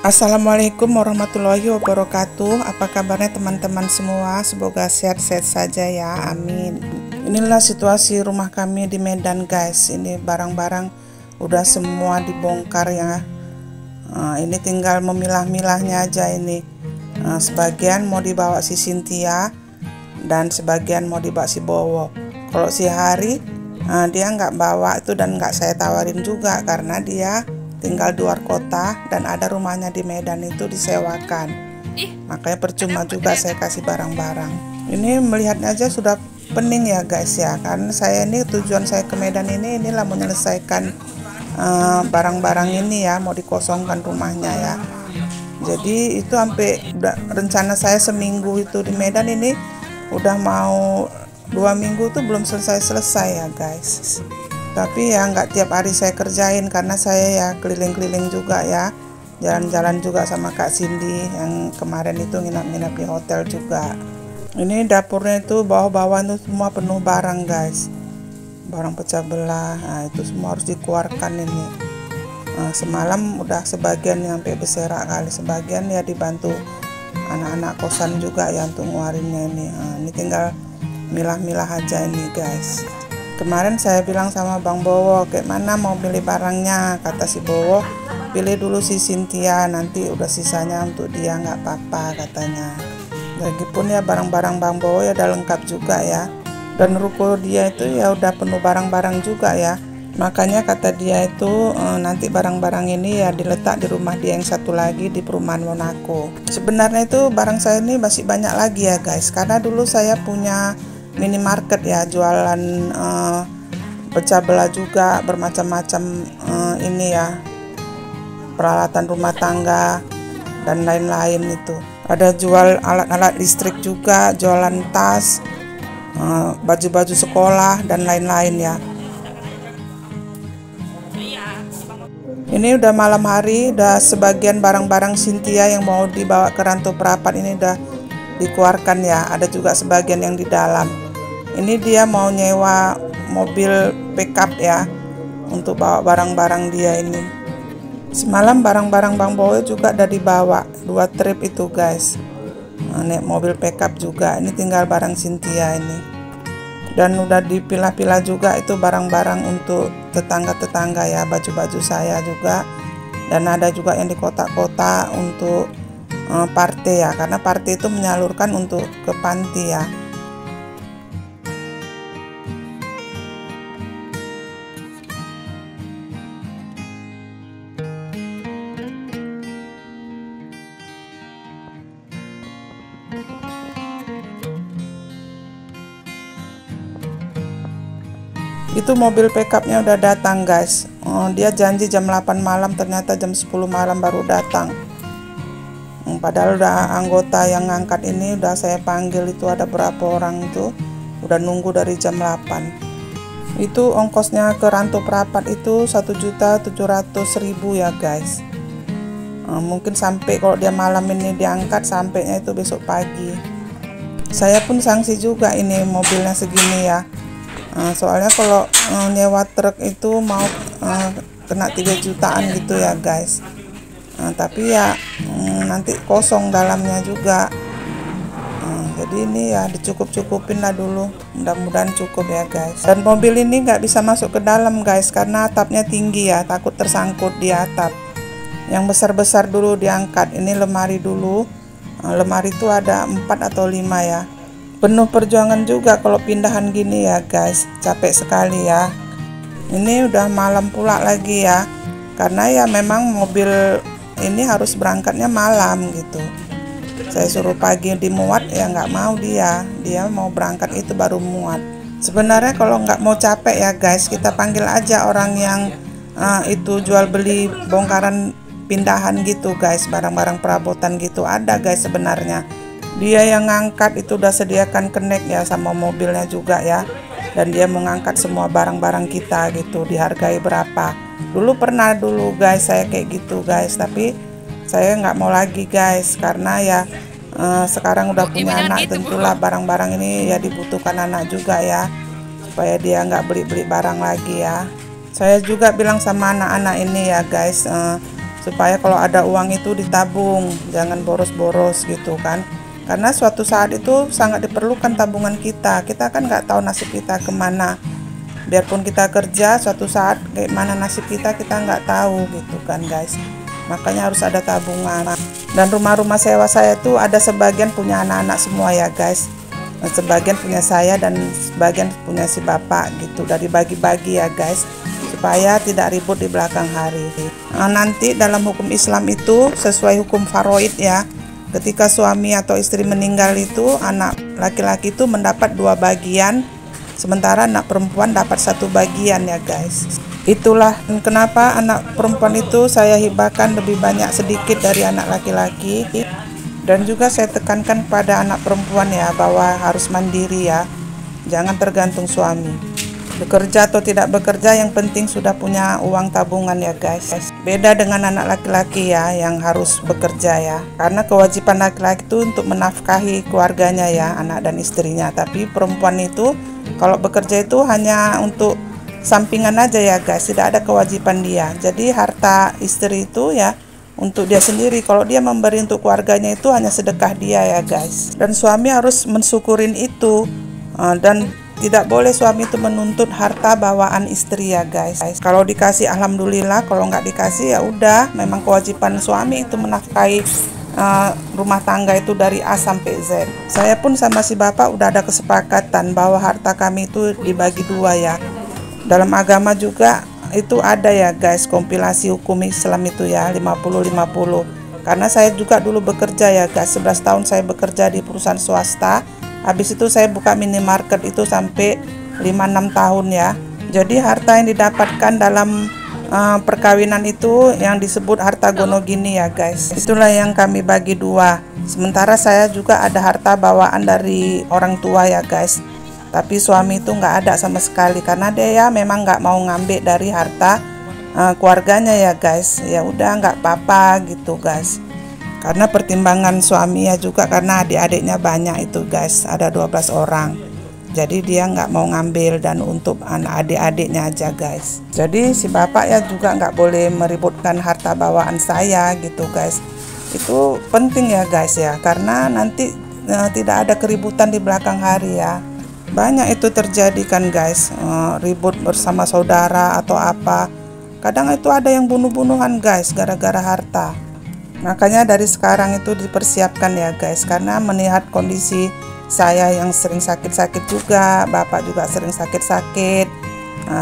Assalamualaikum warahmatullahi wabarakatuh. Apa kabarnya teman-teman semua? Semoga sehat-sehat saja ya, amin. Inilah situasi rumah kami di Medan guys. Ini barang-barang udah semua dibongkar ya. Ini tinggal memilah-milahnya aja ini. Sebagian mau dibawa si Cynthia dan sebagian mau dibawa si Bowo. Kalau si Hari dia nggak bawa itu dan nggak saya tawarin juga karena dia tinggal di luar kota dan ada rumahnya di Medan itu disewakan. Makanya percuma juga saya kasih barang-barang. Ini melihatnya aja sudah pening ya guys ya. Karena saya ini tujuan saya ke Medan inilah menyelesaikan barang-barang ini ya, mau dikosongkan rumahnya ya. Jadi itu sampai rencana saya seminggu itu di Medan ini udah mau 2 minggu tuh belum selesai ya guys. Tapi ya nggak tiap hari saya kerjain karena saya ya keliling-keliling juga ya, jalan-jalan juga sama Kak Cindy yang kemarin itu nginap-nginap di hotel juga. Ini dapurnya itu bawah-bawah itu semua penuh barang guys, barang pecah belah. Nah, itu semua harus dikeluarkan ini. Semalam udah sebagian yang sampai berserak kali, sebagian ya dibantu anak-anak kosan juga ya untuk ngeluarinnya ini. Ini tinggal milah-milah aja ini guys. Kemarin saya bilang sama Bang Bowo, kayak mana mau pilih barangnya? Kata si Bowo, pilih dulu si Cynthia, nanti udah sisanya untuk dia nggak apa-apa katanya. Lagipun ya barang-barang Bang Bowo ya udah lengkap juga ya. Dan ruko dia itu ya udah penuh barang-barang juga ya. Makanya kata dia itu nanti barang-barang ini ya diletak di rumah dia yang satu lagi di perumahan Monaco. Sebenarnya itu barang saya ini masih banyak lagi ya guys, karena dulu saya punya minimarket ya, jualan pecah belah juga bermacam-macam ini ya, peralatan rumah tangga dan lain-lain itu. Ada jual alat-alat listrik juga, jualan tas, baju-baju sekolah dan lain-lain ya. Ini udah malam hari, udah sebagian barang-barang Cynthia yang mau dibawa ke Rantau Prapat ini udah dikeluarkan ya. Ada juga sebagian yang di dalam. Ini dia mau nyewa mobil pickup ya untuk bawa barang-barang dia ini. Semalam barang-barang Bang Bowo juga udah dibawa 2 trip itu guys. Naik mobil pickup juga. Ini tinggal barang Cynthia ini. Dan udah dipilah-pilah juga itu barang-barang untuk tetangga-tetangga ya, baju-baju saya juga. Dan ada juga yang di kota-kota untuk party ya, karena party itu menyalurkan untuk ke panti ya. Itu mobil pickupnya udah datang guys. Dia janji jam 8 malam, ternyata jam 10 malam baru datang. Padahal udah anggota yang ngangkat ini udah saya panggil, itu ada berapa orang itu udah nunggu dari jam 8. Itu ongkosnya ke Rantau Prapat itu 1.700.000 ya guys. Mungkin sampai kalau dia malam ini diangkat sampainya itu besok pagi. Saya pun sanksi juga ini mobilnya segini ya. Soalnya kalau nyewa truk itu mau kena 3 jutaan gitu ya guys. Tapi ya nanti kosong dalamnya juga. Jadi ini ya dicukup-cukupin lah dulu, mudah-mudahan cukup ya guys. Dan mobil ini nggak bisa masuk ke dalam guys karena atapnya tinggi ya, takut tersangkut di atap. Yang besar-besar dulu diangkat. Ini lemari dulu. Lemari itu ada 4 atau 5 ya. Penuh perjuangan juga kalau pindahan gini ya guys, capek sekali ya. Ini udah malam pula lagi ya, karena ya memang mobil ini harus berangkatnya malam gitu. Saya suruh pagi dimuat ya nggak mau dia mau berangkat itu baru muat. Sebenarnya kalau nggak mau capek ya guys, kita panggil aja orang yang itu jual beli bongkaran pindahan gitu guys, barang-barang perabotan gitu ada guys sebenarnya. Dia yang ngangkat itu udah sediakan kenek ya sama mobilnya juga ya. Dan dia mengangkat semua barang-barang kita gitu, dihargai berapa. Dulu pernah guys saya kayak gitu guys, tapi saya nggak mau lagi guys karena ya sekarang udah punya anak, tentulah barang-barang ini ya dibutuhkan anak juga ya, supaya dia nggak beli-beli barang lagi ya. Saya juga bilang sama anak-anak ini ya guys, supaya kalau ada uang itu ditabung, jangan boros-boros gitu kan. Karena suatu saat itu sangat diperlukan tabungan kita kan nggak tahu nasib kita kemana. Biarpun kita kerja, suatu saat kayak mana nasib kita nggak tahu gitu kan guys. Makanya harus ada tabungan. Dan rumah-rumah sewa saya itu ada sebagian punya anak-anak semua ya guys. Sebagian punya saya dan sebagian punya si bapak gitu. Dari bagi-bagi ya guys, supaya tidak ribut di belakang hari. Nanti dalam hukum Islam itu sesuai hukum faraid ya. Ketika suami atau istri meninggal itu, anak laki-laki itu mendapat 2 bagian, sementara anak perempuan dapat 1 bagian ya guys. Itulah kenapa anak perempuan itu saya hibahkan lebih banyak sedikit dari anak laki-laki. Dan juga saya tekankan pada anak perempuan ya, bahwa harus mandiri ya, jangan tergantung suami. Bekerja atau tidak bekerja, yang penting sudah punya uang tabungan ya guys. Beda dengan anak laki-laki ya, yang harus bekerja ya. Karena kewajiban laki-laki itu untuk menafkahi keluarganya ya, anak dan istrinya. Tapi perempuan itu kalau bekerja itu hanya untuk sampingan aja ya guys, tidak ada kewajiban dia. Jadi harta istri itu ya untuk dia sendiri. Kalau dia memberi untuk keluarganya itu hanya sedekah dia ya guys. Dan suami harus mensyukurin itu, dan tidak boleh suami itu menuntut harta bawaan istri ya guys. Kalau dikasih alhamdulillah, kalau nggak dikasih ya udah, memang kewajiban suami itu menafkahi rumah tangga itu dari A sampai Z. Saya pun sama si bapak udah ada kesepakatan bahwa harta kami itu dibagi 2 ya. Dalam agama juga itu ada ya guys, kompilasi hukum Islam itu ya, 50-50. Karena saya juga dulu bekerja ya guys, 11 tahun saya bekerja di perusahaan swasta. Habis itu saya buka minimarket itu sampai 5-6 tahun ya. Jadi harta yang didapatkan dalam perkawinan itu yang disebut harta gono gini ya guys. Itulah yang kami bagi 2. Sementara saya juga ada harta bawaan dari orang tua ya guys. Tapi suami itu nggak ada sama sekali, karena dia ya memang nggak mau ngambil dari harta keluarganya ya guys. Ya udah nggak apa-apa gitu guys. Karena pertimbangan suami ya juga karena adik-adiknya banyak itu guys, ada 12 orang. Jadi dia nggak mau ngambil dan untuk anak adik-adiknya aja guys. Jadi si bapak ya juga nggak boleh meributkan harta bawaan saya gitu guys. Itu penting ya guys ya, karena nanti tidak ada keributan di belakang hari ya. Banyak itu terjadi kan guys, ribut bersama saudara atau apa. Kadang itu ada yang bunuh-bunuhan guys gara-gara harta. Makanya dari sekarang itu dipersiapkan ya guys, karena melihat kondisi saya yang sering sakit-sakit juga, bapak juga sering sakit-sakit.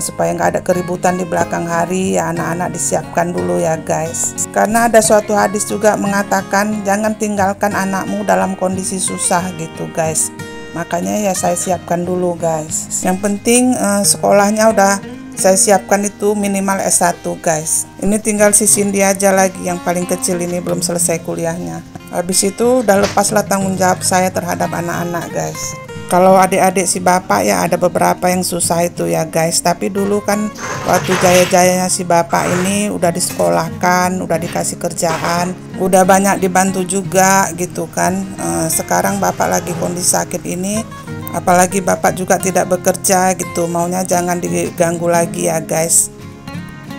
Supaya nggak ada keributan di belakang hari ya, anak-anak disiapkan dulu ya guys. Karena ada suatu hadis juga mengatakan jangan tinggalkan anakmu dalam kondisi susah gitu guys. Makanya ya saya siapkan dulu guys. Yang penting sekolahnya udah saya siapkan itu minimal S1 guys. Ini tinggal si Cindy aja lagi yang paling kecil ini belum selesai kuliahnya. Habis itu udah lepaslah tanggung jawab saya terhadap anak-anak guys. Kalau adik-adik si bapak ya ada beberapa yang susah itu ya guys. Tapi dulu kan waktu jaya-jayanya si bapak ini udah disekolahkan, udah dikasih kerjaan, udah banyak dibantu juga gitu kan. Sekarang bapak lagi kondisi sakit ini, apalagi bapak juga tidak bekerja gitu, maunya jangan diganggu lagi ya guys.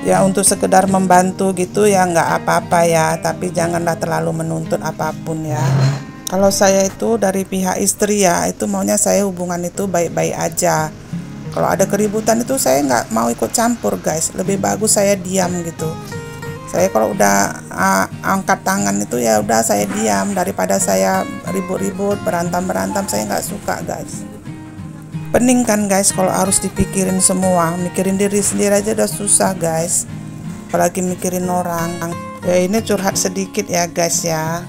Ya untuk sekedar membantu gitu ya nggak apa-apa ya, tapi janganlah terlalu menuntut apapun ya. Kalau saya itu dari pihak istri ya, itu maunya saya hubungan itu baik-baik aja. Kalau ada keributan itu saya nggak mau ikut campur guys, lebih bagus saya diam gitu. Saya kalau udah angkat tangan itu ya udah saya diam, daripada saya ribut-ribut, berantem-berantem, saya nggak suka guys. Pening kan guys kalau harus dipikirin semua, mikirin diri sendiri aja udah susah guys, apalagi mikirin orang. Ya ini curhat sedikit ya guys ya,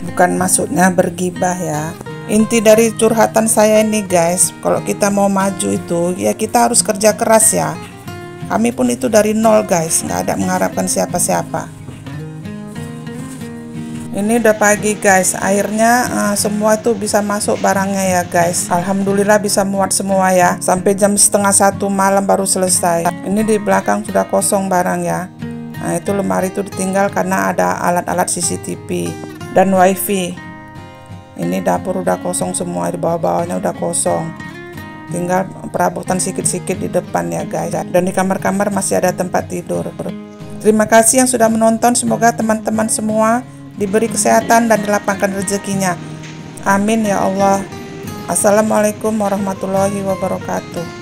bukan maksudnya bergibah ya. Inti dari curhatan saya ini guys, kalau kita mau maju itu ya kita harus kerja keras ya. Kami pun itu dari nol guys, nggak ada mengharapkan siapa-siapa. Ini udah pagi guys, airnya semua itu bisa masuk barangnya ya guys. Alhamdulillah bisa muat semua ya. Sampai jam 12:30 malam baru selesai. Ini di belakang sudah kosong barang ya. Nah itu lemari itu ditinggal karena ada alat-alat CCTV dan wifi. Ini dapur udah kosong semua, di bawah-bawahnya udah kosong. Tinggal perabotan sikit-sikit di depan ya guys. Dan di kamar-kamar masih ada tempat tidur. Terima kasih yang sudah menonton. Semoga teman-teman semua diberi kesehatan dan dilapangkan rezekinya. Amin ya Allah. Assalamualaikum warahmatullahi wabarakatuh.